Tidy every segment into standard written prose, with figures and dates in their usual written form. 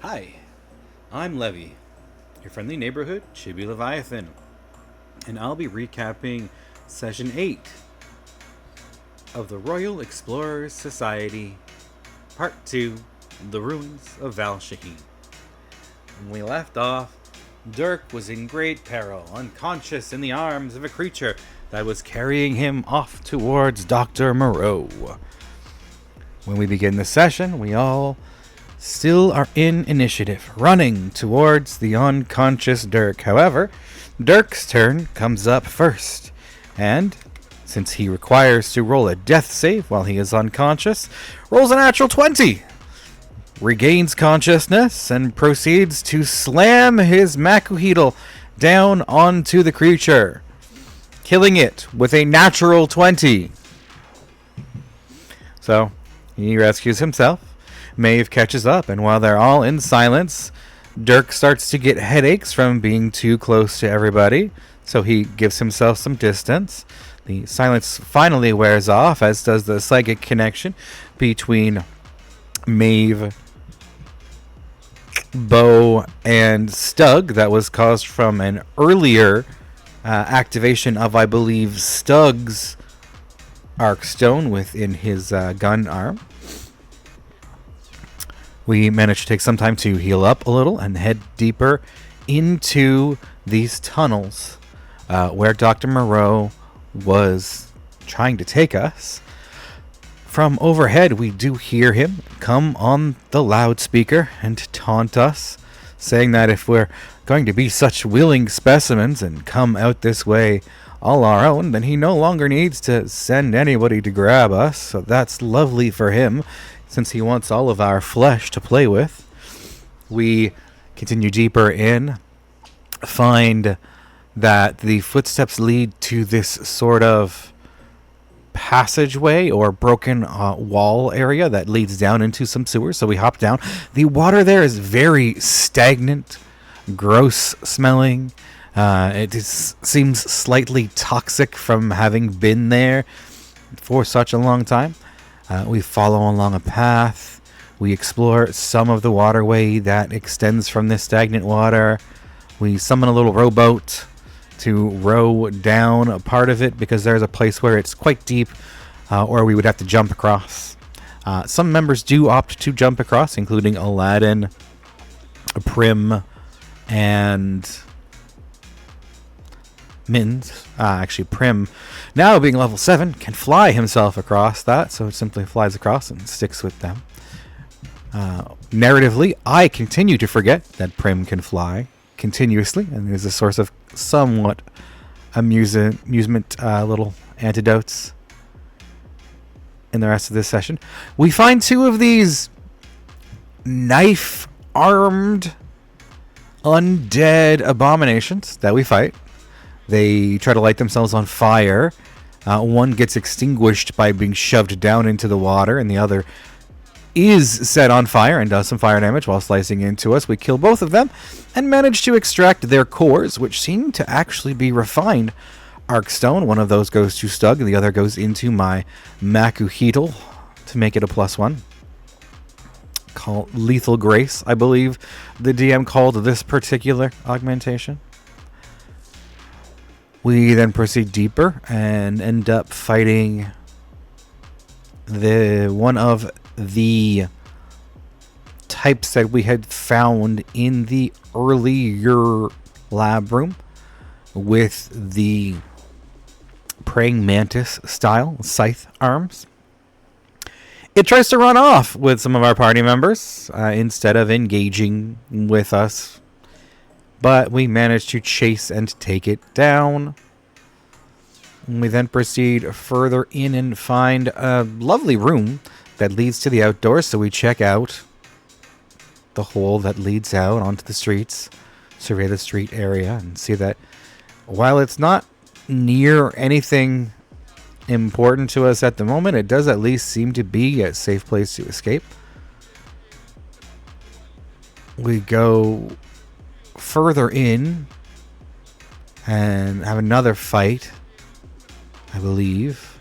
Hi, I'm Levy, your friendly neighborhood Chibi Leviathan, and I'll be recapping Session 8 of the Royal Explorers Society, Part 2, The Ruins of Val Shaheim. When we left off, Dirk was in great peril, unconscious in the arms of a creature that was carrying him off towards Dr. Moreau. When we begin the session, we all still are in initiative, running towards the unconscious Dirk. However, Dirk's turn comes up first, and since he requires to roll a death save while he is unconscious, rolls a natural 20, regains consciousness, and proceeds to slam his Makuhito down onto the creature, killing it with a natural 20. So, he rescues himself. Maeve catches up, and while they're all in silence, Dirk starts to get headaches from being too close to everybody, so he gives himself some distance. The silence finally wears off, as does the psychic connection between Maeve, Bo, and Stug that was caused from an earlier activation of, I believe, Stug's Arcstone within his gun arm. We managed to take some time to heal up a little and head deeper into these tunnels where Dr. Moreau was trying to take us. From overhead, we do hear him come on the loudspeaker and taunt us, saying that if we're going to be such willing specimens and come out this way all our own, then he no longer needs to send anybody to grab us. So that's lovely for him, since he wants all of our flesh to play with. We continue deeper in, find that the footsteps lead to this sort of passageway or broken wall area that leads down into some sewers. So we hop down. The water there is very stagnant, gross smelling. Seems slightly toxic from having been there for such a long time. We follow along a path. We explore some of the waterway that extends from this stagnant water. We summon a little rowboat to row down a part of it because there's a place where it's quite deep, or we would have to jump across. Some members do opt to jump across, including Aladdin, Prim, and Mins. Actually, Prim, now being level 7, can fly himself across that, so it simply flies across and sticks with them. Narratively, I continue to forget that Prim can fly continuously, and is a source of somewhat amusement little antidotes in the rest of this session. We find 2 of these knife-armed undead abominations that we fight. They try to light themselves on fire. One gets extinguished by being shoved down into the water, and the other is set on fire and does some fire damage while slicing into us. We kill both of them and manage to extract their cores, which seem to actually be refined Arcstone. One of those goes to Stug, and the other goes into my Makuhito to make it a +1. Called Lethal Grace, I believe the DM called this particular augmentation. We then proceed deeper and end up fighting one of the types that we had found in the earlier lab room with the praying mantis style scythe arms. It tries to run off with some of our party members instead of engaging with us, but we managed to chase and take it down. We then proceed further in and find a lovely room that leads to the outdoors, so we check out the hole that leads out onto the streets, survey the street area, and see that while it's not near anything important to us at the moment, it does at least seem to be a safe place to escape. We go further in and have another fight, I believe.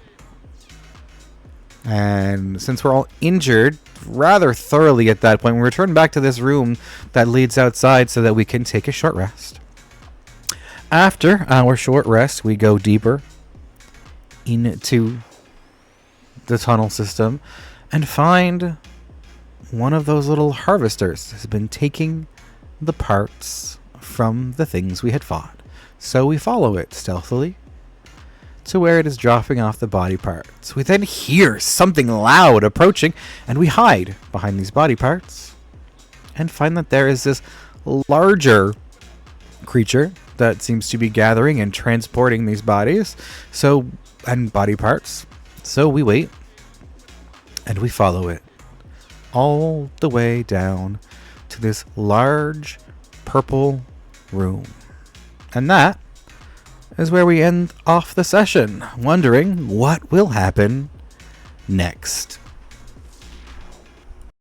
And since we're all injured rather thoroughly at that point, we return back to this room that leads outside so that we can take a short rest. After our short rest, we go deeper into the tunnel system and find one of those little harvesters has been taking the parts from the things we had fought. So we follow it stealthily to where it is dropping off the body parts. We then hear something loud approaching, and we hide behind these body parts and find that there is this larger creature that seems to be gathering and transporting these bodies and body parts. So we wait and we follow it all the way down to this large purple room. And that is where we end off the session, wondering what will happen next.